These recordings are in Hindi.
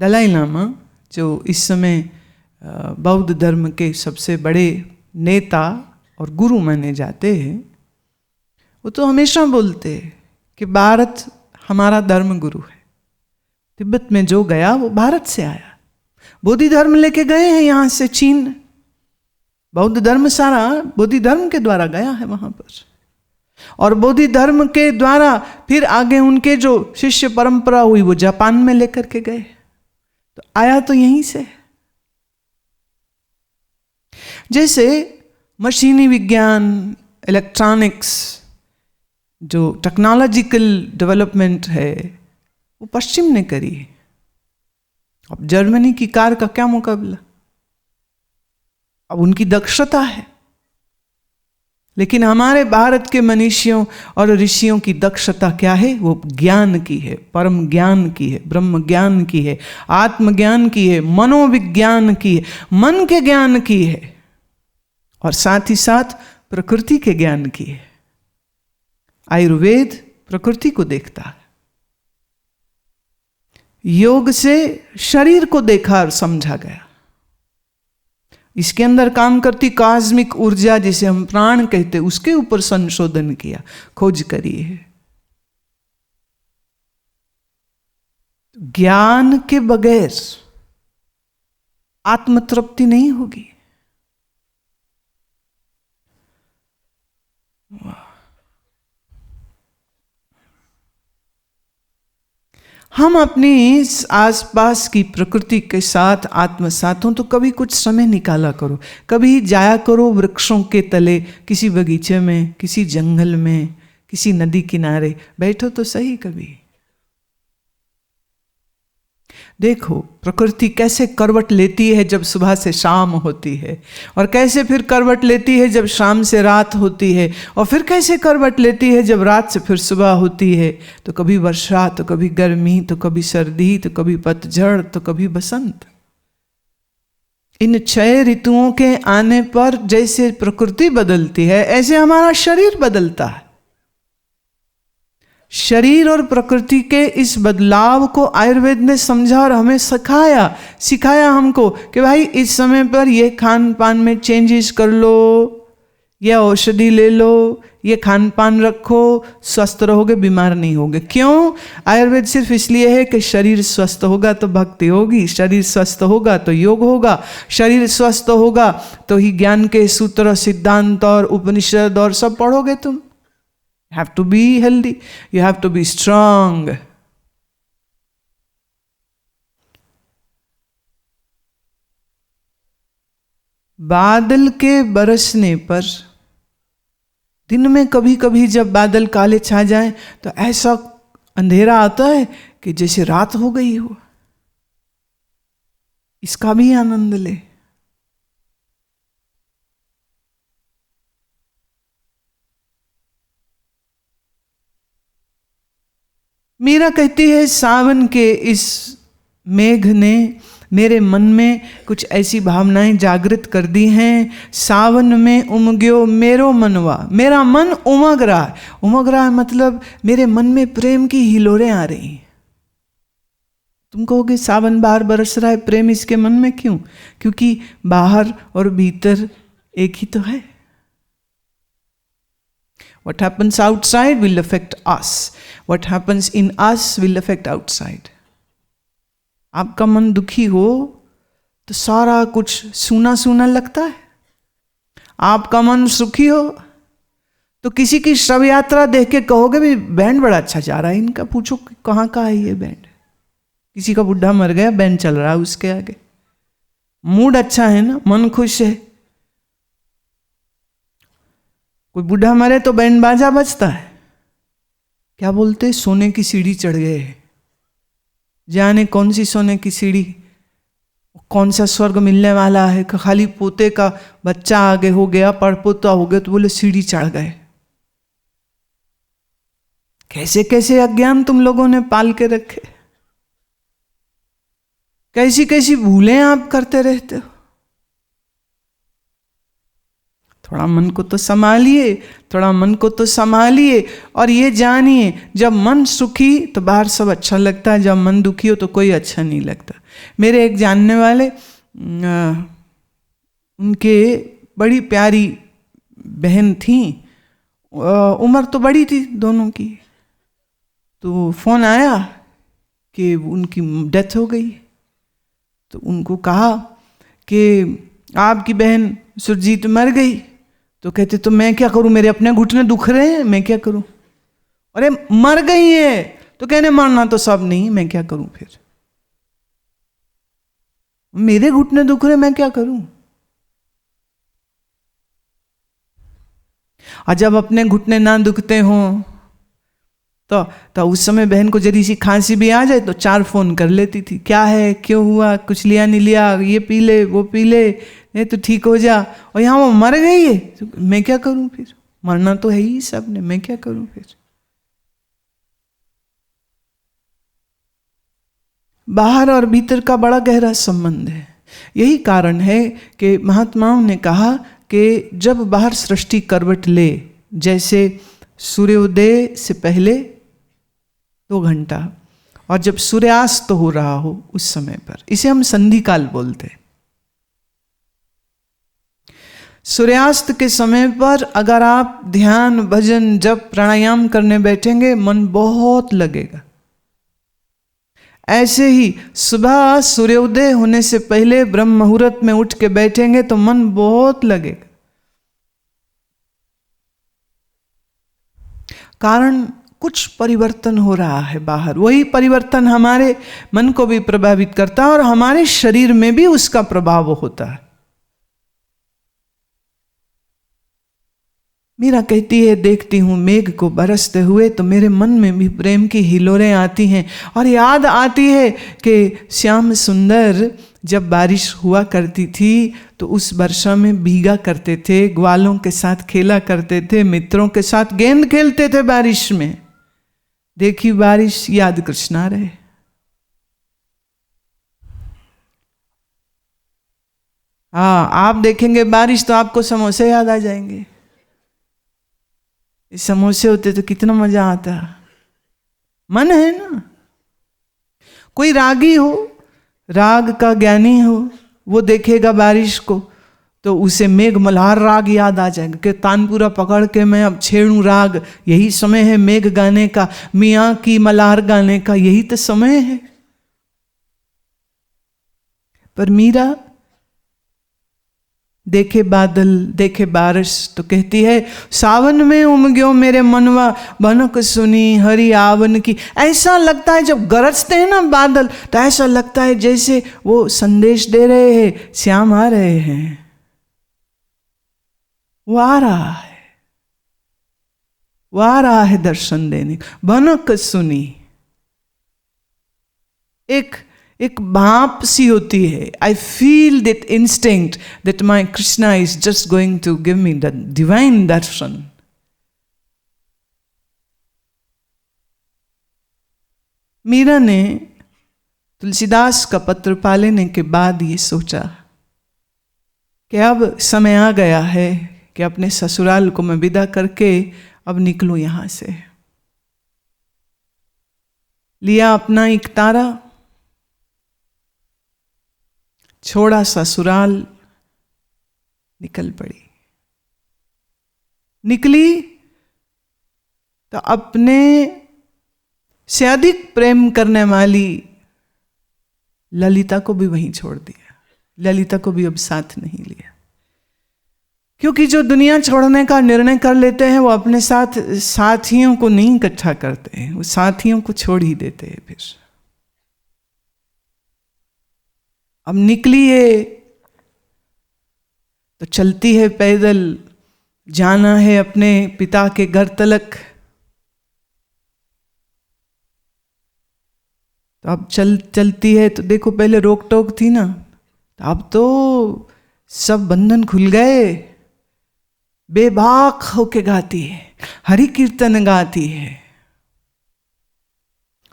दलाई लामा जो इस समय बौद्ध धर्म के सबसे बड़े नेता और गुरु माने जाते हैं, वो तो हमेशा बोलते हैं कि भारत हमारा धर्म गुरु है। तिब्बत में जो गया वो भारत से आया। बोधि धर्म लेके गए हैं यहाँ से चीन। बौद्ध धर्म सारा बोधि धर्म के द्वारा गया है वहाँ पर, और बोधि धर्म के द्वारा फिर आगे उनके जो शिष्य परंपरा हुई वो जापान में लेकर के गए। तो आया तो यहीं से। जैसे मशीनी विज्ञान, इलेक्ट्रॉनिक्स, जो टेक्नोलॉजिकल डेवलपमेंट है वो पश्चिम ने करी है। अब जर्मनी की कार का क्या मुकाबला, अब उनकी दक्षता है। लेकिन हमारे भारत के मनीषियों और ऋषियों की दक्षता क्या है? वो ज्ञान की है, परम ज्ञान की है, ब्रह्म ज्ञान की है, आत्मज्ञान की है, मनोविज्ञान की है, मन के ज्ञान की है, और साथ ही साथ प्रकृति के ज्ञान की है। आयुर्वेद प्रकृति को देखता है, योग से शरीर को देखा और समझा गया। इसके अंदर काम करती कॉस्मिक ऊर्जा जिसे हम प्राण कहते, उसके ऊपर संशोधन किया, खोज करी है। ज्ञान के बगैर आत्मतृप्ति नहीं होगी। हम अपनी आसपास की प्रकृति के साथ आत्मसात हो तो कभी कुछ समय निकाला करो, कभी जाया करो वृक्षों के तले, किसी बगीचे में, किसी जंगल में, किसी नदी किनारे बैठो तो सही। कभी देखो प्रकृति कैसे करवट लेती है जब सुबह से शाम होती है, और कैसे फिर करवट लेती है जब शाम से रात होती है, और फिर कैसे करवट लेती है जब रात से फिर सुबह होती है। तो कभी वर्षा, तो कभी गर्मी, तो कभी सर्दी, तो कभी पतझड़, तो कभी बसंत। इन 6 ऋतुओं के आने पर जैसे प्रकृति बदलती है, ऐसे हमारा शरीर बदलता है। शरीर और प्रकृति के इस बदलाव को आयुर्वेद ने समझा और हमें सिखाया हमको कि भाई इस समय पर ये खान पान में चेंजेस कर लो, ये औषधि ले लो, ये खान पान रखो, स्वस्थ रहोगे, बीमार नहीं होगे। क्यों? आयुर्वेद सिर्फ इसलिए है कि शरीर स्वस्थ होगा तो भक्ति होगी, शरीर स्वस्थ होगा तो योग होगा, शरीर स्वस्थ होगा तो ही ज्ञान के सूत्र, सिद्धांत और उपनिषद और सब पढ़ोगे तुम। You have to be healthy. You have to be strong. बादल के बरसने पर, दिन में कभी कभी जब बादल काले छा जाएं तो ऐसा अंधेरा आता है कि जैसे रात हो गई हो। इसका भी आनंद ले। मीरा कहती है सावन के इस मेघ ने मेरे मन में कुछ ऐसी भावनाएं जागृत कर दी हैं। सावन में उमग्यो मेरो मनवा, मेरा मन उमग रहा है। उमग रहा है मतलब मेरे मन में प्रेम की हिलोरें आ रही हैं। तुम कहोगे सावन बाहर बरस रहा है, प्रेम इसके मन में क्यों? क्योंकि बाहर और भीतर एक ही तो है। What happens outside will affect us. What happens in us will affect outside. आपका मन दुखी हो तो सारा कुछ सूना सूना लगता है। आपका मन सुखी हो तो किसी की शव यात्रा देख के कहोगे भी बैंड बड़ा अच्छा जा रहा है इनका, पूछो कहाँ का है ये बैंड। किसी का बुढ़ा मर गया, बैंड चल रहा है उसके आगे। मूड अच्छा है ना, मन खुश है। कोई बूढ़ा मरे तो बैंड बाजा बजता है। क्या बोलते? सोने की सीढ़ी चढ़ गए। जाने कौन सी सोने की सीढ़ी, कौन सा स्वर्ग मिलने वाला है। खाली पोते का बच्चा आगे हो गया, पड़पोता हो गया तो बोले सीढ़ी चढ़ गए। कैसे कैसे अज्ञान तुम लोगों ने पाल के रखे, कैसी कैसी भूलें आप करते रहते हो। थोड़ा मन को तो संभालिए, थोड़ा मन को तो संभालिए, और ये जानिए जब मन सुखी तो बाहर सब अच्छा लगता है, जब मन दुखी हो तो कोई अच्छा नहीं लगता। मेरे एक जानने वाले उनके बड़ी प्यारी बहन थी, उम्र तो बड़ी थी दोनों की, तो फोन आया कि उनकी डेथ हो गई। तो उनको कहा कि आपकी बहन सुरजीत मर गई। तो कहते तो मैं क्या करूं, मेरे अपने घुटने दुख रहे हैं, मैं क्या करूं। अरे मर गई है। तो कहने मरना तो सब नहीं, मैं क्या करूं फिर, मेरे घुटने दुख रहे, मैं क्या करूं। और जब अपने घुटने ना दुखते हों तो उस समय बहन को जरी सी खांसी भी आ जाए तो 4 फोन कर लेती थी, क्या है, क्यों हुआ, कुछ लिया नहीं लिया, ये पी ले वो पी ले, नहीं तो ठीक हो जा। और यहाँ वो मर गई है, तो मैं क्या करूं फिर, मरना तो है ही सब ने, मैं क्या करूं फिर। बाहर और भीतर का बड़ा गहरा संबंध है। यही कारण है कि महात्माओं ने कहा कि जब बाहर सृष्टि करवट ले, जैसे सूर्योदय से पहले 2 घंटा और जब सूर्यास्त हो रहा हो उस समय पर, इसे हम संधि काल बोलते हैं। सूर्यास्त के समय पर अगर आप ध्यान भजन जप प्राणायाम करने बैठेंगे, मन बहुत लगेगा। ऐसे ही सुबह सूर्योदय होने से पहले ब्रह्म मुहूर्त में उठ के बैठेंगे तो मन बहुत लगेगा। कारण कुछ परिवर्तन हो रहा है बाहर, वही परिवर्तन हमारे मन को भी प्रभावित करता है और हमारे शरीर में भी उसका प्रभाव होता है। मीरा कहती है, देखती हूं मेघ को बरसते हुए तो मेरे मन में भी प्रेम की हिलोरें आती हैं और याद आती है कि श्याम सुंदर जब बारिश हुआ करती थी तो उस वर्षा में भीगा करते थे, ग्वालों के साथ खेला करते थे, मित्रों के साथ गेंद खेलते थे बारिश में। देखी बारिश, याद कृष्णा रहे। हाँ, आप देखेंगे बारिश तो आपको समोसे याद आ जाएंगे। समोसे होते तो कितना मजा आता। मन है ना। कोई रागी हो, राग का ज्ञानी हो, वो देखेगा बारिश को तो उसे मेघ मल्हार राग याद आ जाएगा कि तानपुरा पकड़ के मैं अब छेड़ूं राग, यही समय है मेघ गाने का, मियाँ की मल्हार गाने का, यही तो समय है। पर मीरा देखे बादल देखे बारिश तो कहती है, सावन में उमग्यो मेरे मनवा भनक सुनी हरि आवन की। ऐसा लगता है जब गरजते हैं ना बादल तो ऐसा लगता है जैसे वो संदेश दे रहे हैं, श्याम आ रहे हैं, वो आ रहा है, वो आ रहा है दर्शन देने। भनक सुनी एक भाप सी होती है। I feel that instinct that my Krishna is just going to give me the divine darshan. Meera ने तुलसीदास का पत्र पा लेने के बाद ये सोचा कि अब समय आ गया है कि अपने ससुराल को मैं विदा करके अब निकलूं यहां से। लिया अपना एक तारा, छोड़ा ससुराल, निकल पड़ी। निकली तो अपने से अधिक प्रेम करने वाली ललिता को भी वहीं छोड़ दिया। ललिता को भी अब साथ नहीं लिया, क्योंकि जो दुनिया छोड़ने का निर्णय कर लेते हैं वो अपने साथ साथियों को नहीं इकट्ठा करते हैं, वो साथियों को छोड़ ही देते हैं। फिर अब निकली है तो चलती है पैदल, जाना है अपने पिता के घर तलक। तो अब चलती है तो देखो, पहले रोक टोक थी ना, तो अब तो सब बंधन खुल गए। बेबाक होके गाती है, हरि कीर्तन गाती है,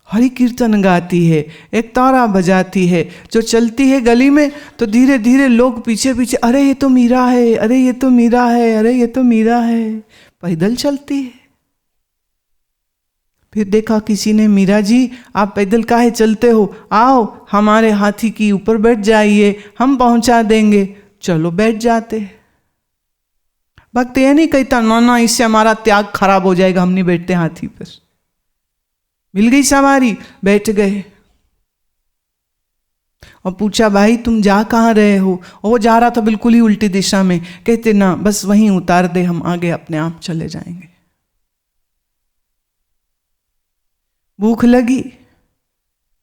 हरि कीर्तन गाती है, एक तारा बजाती है। जो चलती है गली में तो धीरे धीरे लोग पीछे पीछे, अरे ये तो मीरा है, अरे ये तो मीरा है, अरे ये तो मीरा है। पैदल चलती है, फिर देखा किसी ने, मीरा जी आप पैदल काहे चलते हो, आओ हमारे हाथी की ऊपर बैठ जाइए, हम पहुंचा देंगे। चलो बैठ जाते। भक्त ये नहीं कहता ना ना इससे हमारा त्याग खराब हो जाएगा, हम नहीं बैठते हाथी पर। मिल गई सवारी, बैठ गए। और पूछा भाई तुम जा कहाँ रहे हो, और वो जा रहा था बिल्कुल ही उल्टी दिशा में। कहते ना बस वहीं उतार दे, हम आगे अपने आप चले जाएंगे। भूख लगी,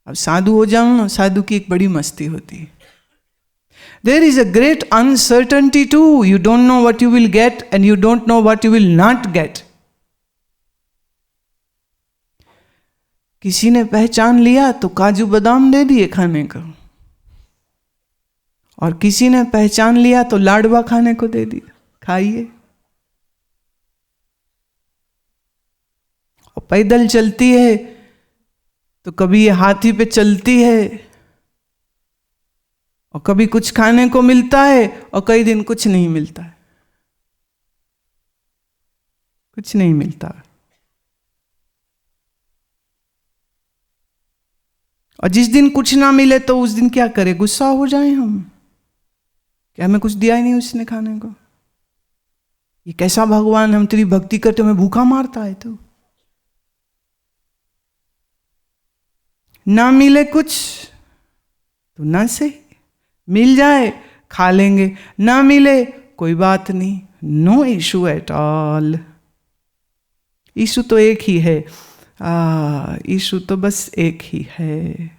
अब साधु हो जाऊं ना, साधु की एक बड़ी मस्ती होती है। There is a great uncertainty too, you don't know what you will get and you don't know what you will not get. किसी ने पहचान लिया तो काजू बादाम दे दिए खाने को, और किसी ने पहचान लिया तो लाडवा खाने को दे दिया, खाइए। और पैदल चलती है तो कभी ये हाथी पे चलती है, और कभी कुछ खाने को मिलता है और कई दिन कुछ नहीं मिलता है, कुछ नहीं मिलता। और जिस दिन कुछ ना मिले तो उस दिन क्या करे, गुस्सा हो जाए हम कि हमें कुछ दिया ही नहीं उसने खाने को। ये कैसा भगवान, हम तेरी भक्ति करते हमें भूखा मारता है। तो ना मिले कुछ तो ना सही, मिल जाए खा लेंगे, ना मिले कोई बात नहीं, no issue at all. Issue तो एक ही है, इशू तो बस एक ही है।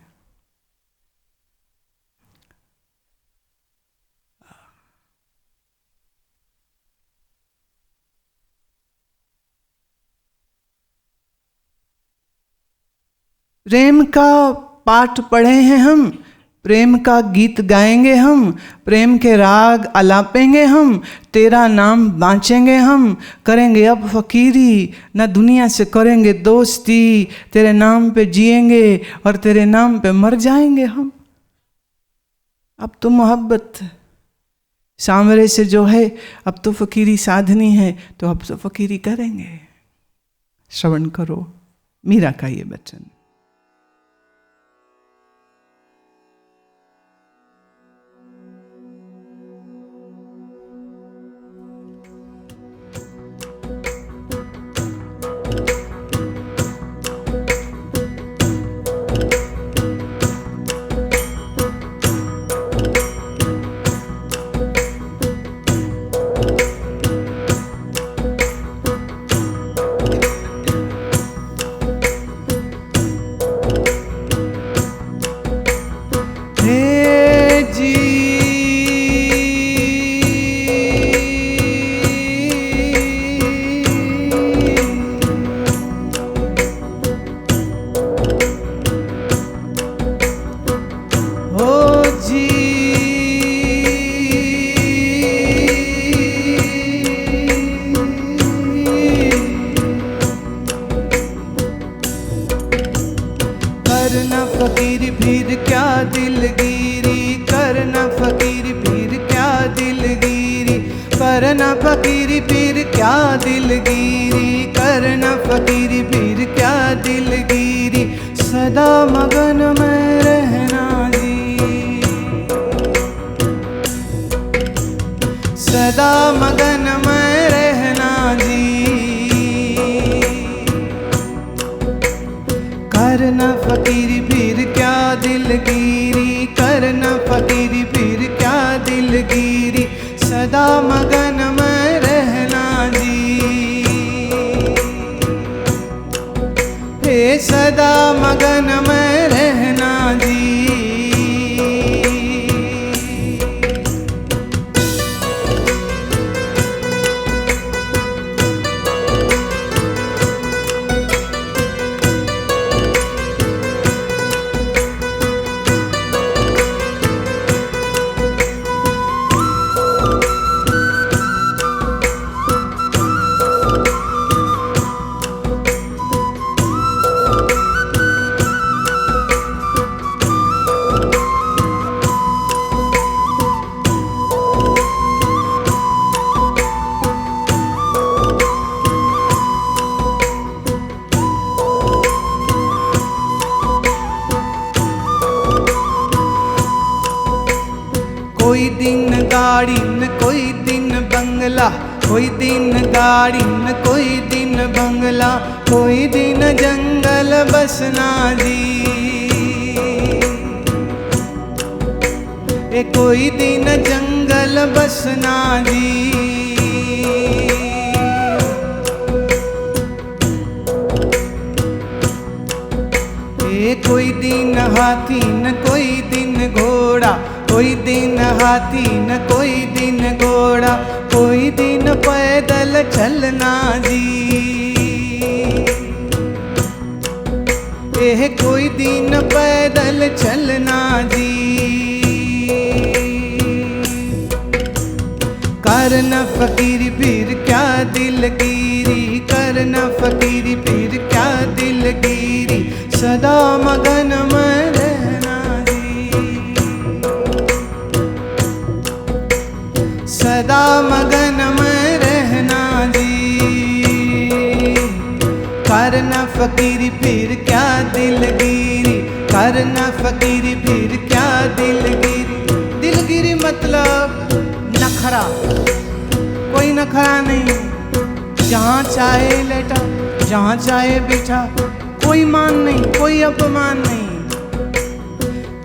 प्रेम का पाठ पढ़े हैं हम, प्रेम का गीत गाएंगे हम, प्रेम के राग अलापेंगे हम, तेरा नाम बाँचेंगे हम, करेंगे अब फकीरी, न दुनिया से करेंगे दोस्ती, तेरे नाम पे जिएंगे और तेरे नाम पे मर जाएंगे हम। अब तो मोहब्बत सामरे से जो है, अब तो फकीरी साधनी है, तो अब तो फकीरी करेंगे। श्रवण करो मीरा का ये वचन। करना फकीरी फिर क्या दिलगिरी, करना फकीरी फिर क्या दिलगिरी, करना फकीरी फिर क्या दिलगिरी, करना फकीरी फिर क्या दिलगिरी, सदा मगन में रहना जी, सदा मगन में रहना जी। करना फकीरी फिर क्या दिलगिरी, करना फकीरी फिर क्या दिलगिरी, सदा मगन में रहना जी, हे सदा मगन में रहना जी। कोई दिन गाड़ी न कोई दिन बंगला, कोई दिन गाड़ी न कोई दिन बंगला, कोई दिन जंगल बसना जी। ए कोई दिन जंगल बसना जी। ए कोई दिन हाथी न कोई दिन घोड़ा, कोई दिन हाथी न कोई दिन घोड़ा, कोई दिन पैदल चलना जी। ए कोई दिन पैदल चलना जी। करना फकीरी फिर क्या दिलगिरी, करना फकीरी फिर क्या दिलगिरी, सदा मगन में रहना जी। सदा मगन में रहना जी। करना फकीरी फिर क्या दिलगिरी, करना फकीरी फिर क्या दिलगिरी। दिलगिरी मतलब नखरा, कोई नखरा नहीं, जहाँ चाहे लेटा जहाँ चाहे बैठा, कोई मान नहीं कोई अपमान नहीं।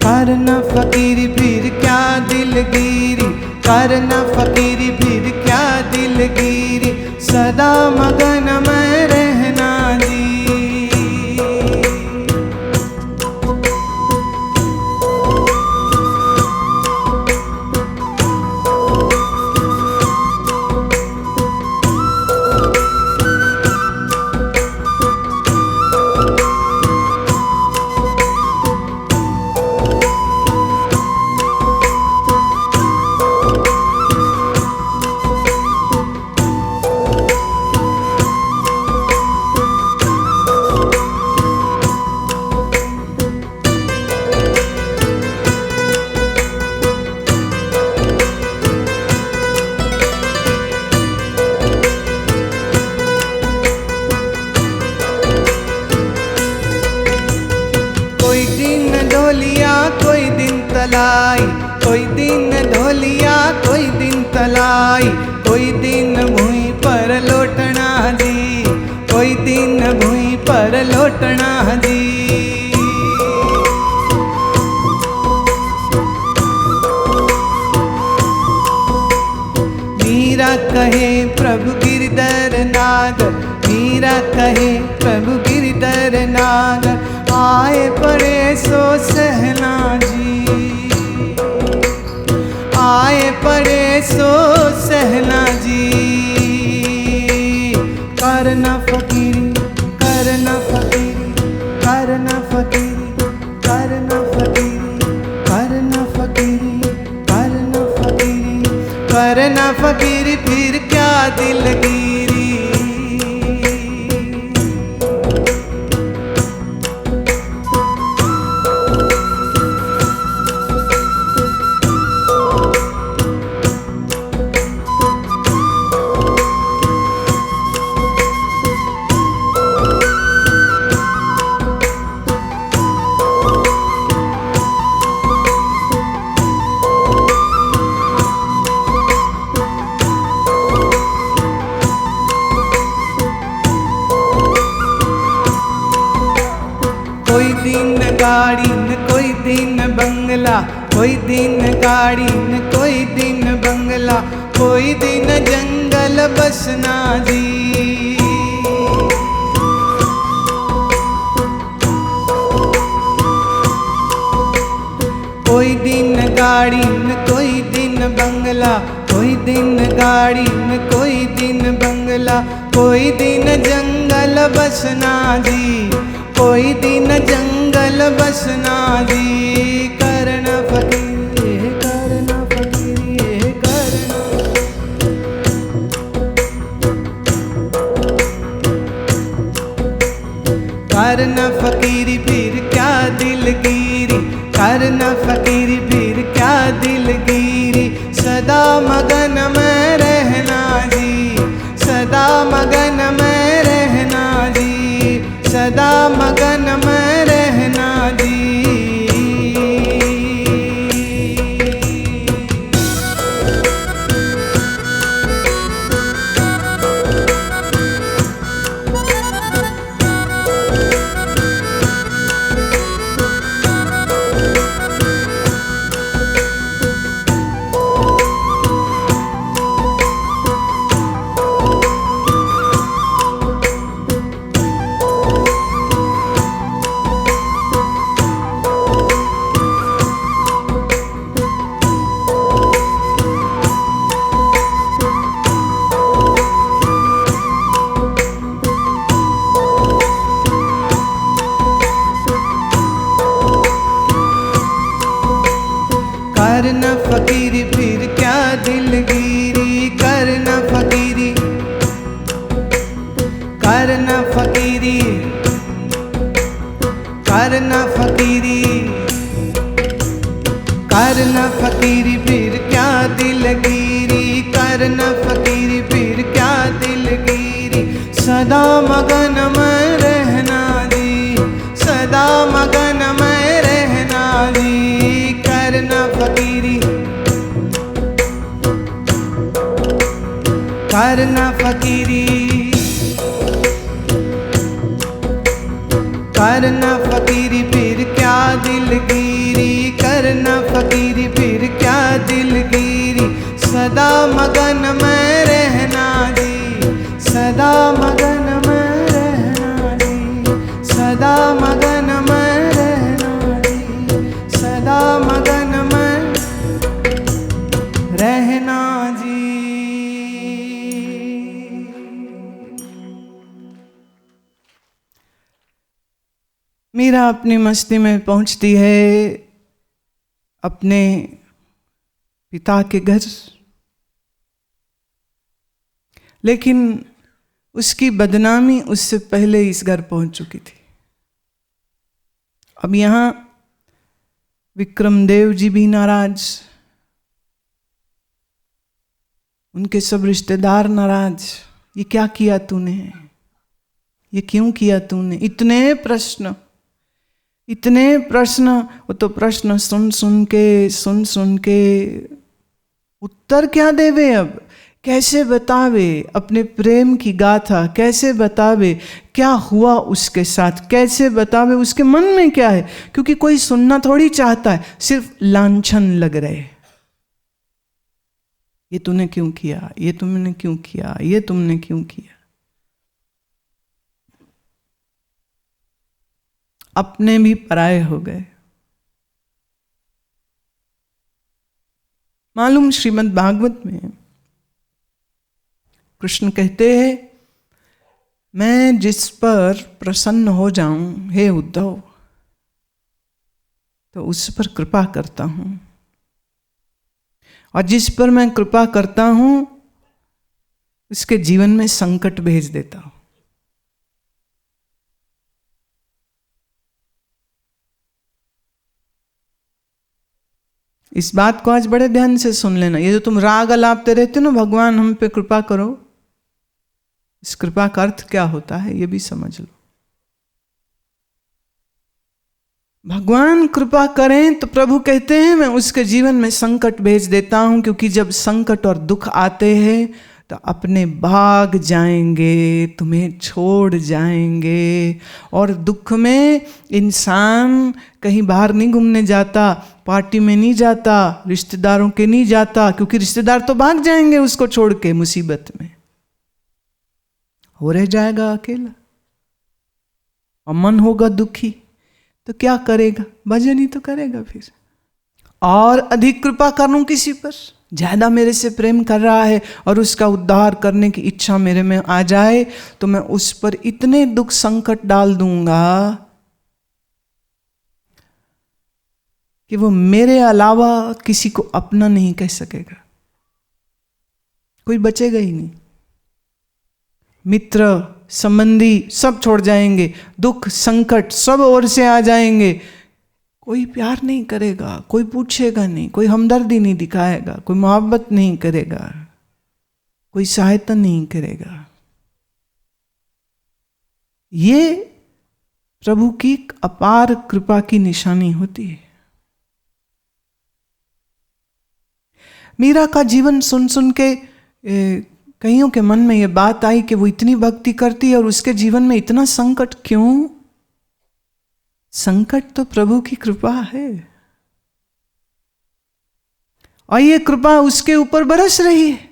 करना फकीरी फिर क्या दिलगिरी, करना फकीरी फिर क्या दिलगिरी, सदा मगन में रहना जी। कोई दिन ढोलिया कोई दिन तलाई, कोई दिन ढोलिया कोई दिन तलाई, कोई दिन भूमि पर लौटना जी, कोई दिन भूमि पर लौटना जी। मीरा कहे प्रभु गिरधर नाग, मीरा कहे प्रभु गिरधर नाग, आए पड़े सो सहना जी। आए पड़े सो सहना जी। करना फकीरी करना फकीरी, करना फकीरी, करना फकीरी, करना फकीरी, करना फकीरी, करना फकीरी फिर क्या दिलगिरी। कोई दिन गाड़ी न कोई दिन बंगला, कोई दिन गाड़ी न कोई दिन बंगला, कोई दिन जंगल बसना जी। कोई दिन गाड़ी न कोई दिन बंगला, कोई दिन गाड़ी न कोई दिन बंगला, कोई दिन जंगल बसना जी, कोई दिन जंगल बसना जी। करना फकीरी करना फकीरी करना, करना फकीरी फिर क्या दिलगिरी, करना फकीरी फिर क्या दिलगिरी, सदा मगन में रहना जी, सदा मगन में रहना जी, सदा मगन में रहना जी। फकीरी फिर क्या दिलगिरी, करना फकीरी, करना फकीरी, करना फकीरी, करना फकीरी फिर क्या दिलगिरी, करना फकीरी फिर क्या दिलगिरी। सदा मगन में रहना जी, सदा मगन में रहना जी, करना फकीरी, करना फकीरी, करना फकीरी फिर क्या दिलगिरी, करना फकीरी फिर क्या दिलगिरी। सदा मगन में रहना जी, सदा मगन में रहना जी, सदा मगन में रहना जी, सदा मगन में रहना जी। मीरा अपनी मस्ती में पहुंचती है अपने पिता के घर, लेकिन उसकी बदनामी उससे पहले इस घर पहुंच चुकी थी। अब यहां विक्रमदेव जी भी नाराज, उनके सब रिश्तेदार नाराज। ये क्या किया तूने, ये क्यों किया तूने, इतने प्रश्न, इतने प्रश्न। वो तो प्रश्न सुन सुन के उत्तर क्या देवे, अब कैसे बतावे अपने प्रेम की गाथा, कैसे बतावे क्या हुआ उसके साथ, कैसे बतावे उसके मन में क्या है, क्योंकि कोई सुनना थोड़ी चाहता है, सिर्फ लांछन लग रहे। ये तूने क्यों किया, ये तुमने क्यों किया, ये तुमने क्यों किया। अपने भी पराये हो गए। मालूम श्रीमद् भागवत में कृष्ण कहते हैं, मैं जिस पर प्रसन्न हो जाऊं हे उद्धव, तो उस पर कृपा करता हूं, और जिस पर मैं कृपा करता हूं उसके जीवन में संकट भेज देता हूं। इस बात को आज बड़े ध्यान से सुन लेना। ये जो तुम राग अलापते रहते हो ना, भगवान हम पे कृपा करो, इस कृपा का अर्थ क्या होता है ये भी समझ लो। भगवान कृपा करें तो प्रभु कहते हैं मैं उसके जीवन में संकट भेज देता हूं, क्योंकि जब संकट और दुख आते हैं तो अपने भाग जाएंगे, तुम्हें छोड़ जाएंगे। और दुख में इंसान कहीं बाहर नहीं घूमने जाता, पार्टी में नहीं जाता, रिश्तेदारों के नहीं जाता, क्योंकि रिश्तेदार तो भाग जाएंगे उसको छोड़ के मुसीबत में, हो रह जाएगा अकेला और मन होगा दुखी, तो क्या करेगा, भजन ही तो करेगा। फिर और अधिक कृपा करूं किसी पर, ज्यादा मेरे से प्रेम कर रहा है और उसका उद्धार करने की इच्छा मेरे में आ जाए, तो मैं उस पर इतने दुख संकट डाल दूंगा कि वो मेरे अलावा किसी को अपना नहीं कह सकेगा, कोई बचेगा ही नहीं। मित्र संबंधी सब छोड़ जाएंगे, दुख संकट सब ओर से आ जाएंगे, कोई प्यार नहीं करेगा, कोई पूछेगा नहीं, कोई हमदर्दी नहीं दिखाएगा, कोई मोहब्बत नहीं करेगा, कोई सहायता नहीं करेगा। ये प्रभु की अपार कृपा की निशानी होती है। मीरा का जीवन सुन सुन के कईयों के मन में ये बात आई कि वो इतनी भक्ति करती है और उसके जीवन में इतना संकट क्यों। संकट तो प्रभु की कृपा है, और ये कृपा उसके ऊपर बरस रही है।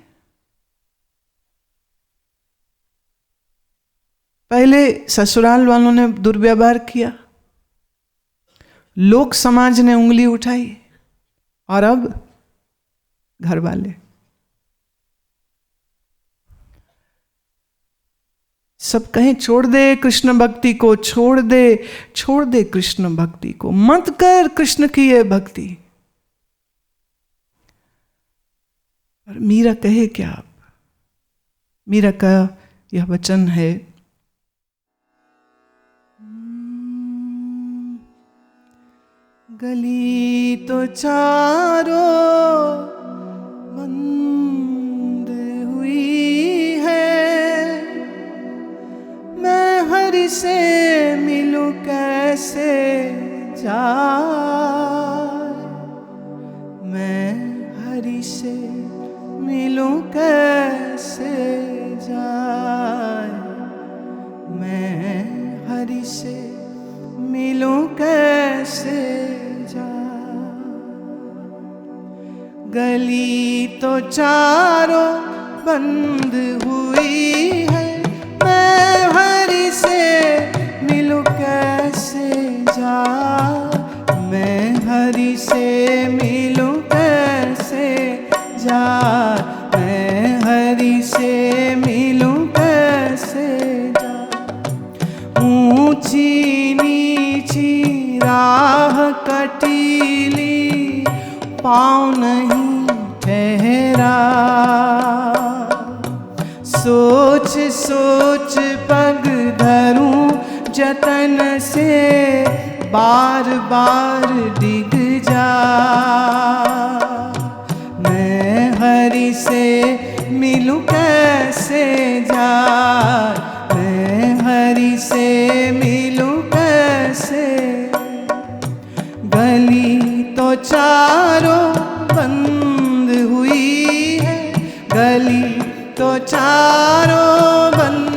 पहले ससुराल वालों ने दुर्व्यवहार किया, लोक समाज ने उंगली उठाई, और अब घर वाले। सब कहें छोड़ दे कृष्ण भक्ति को, छोड़ दे कृष्ण भक्ति को, मत कर कृष्ण की ये भक्ति। और मीरा कहे क्या? मीरा का यह वचन है, गली तो चारों बंद हुई है, मैं हरि से मिलूं कैसे जाए, मैं हरि से मिलूं कैसे जाए, मैं हरि से मिलूं कैसे जाए। गली तो चारों बंद हुई है, मैं हरि से मिलूं कैसे जाए, मैं हरि से मिलूं कैसे जाए, मैं हरि से मिलूं कैसे जाए। ऊंची नीची राह कटीली पाँव नहीं ठहरा, सोच सोच पग धरूं जतन से, बार बार डिग जा। मैं हरि से मिलूं कैसे जाए, मैं हरि से मिलूं कैसे। गली तो चारों बंद हुई है, गली तो चारों बंद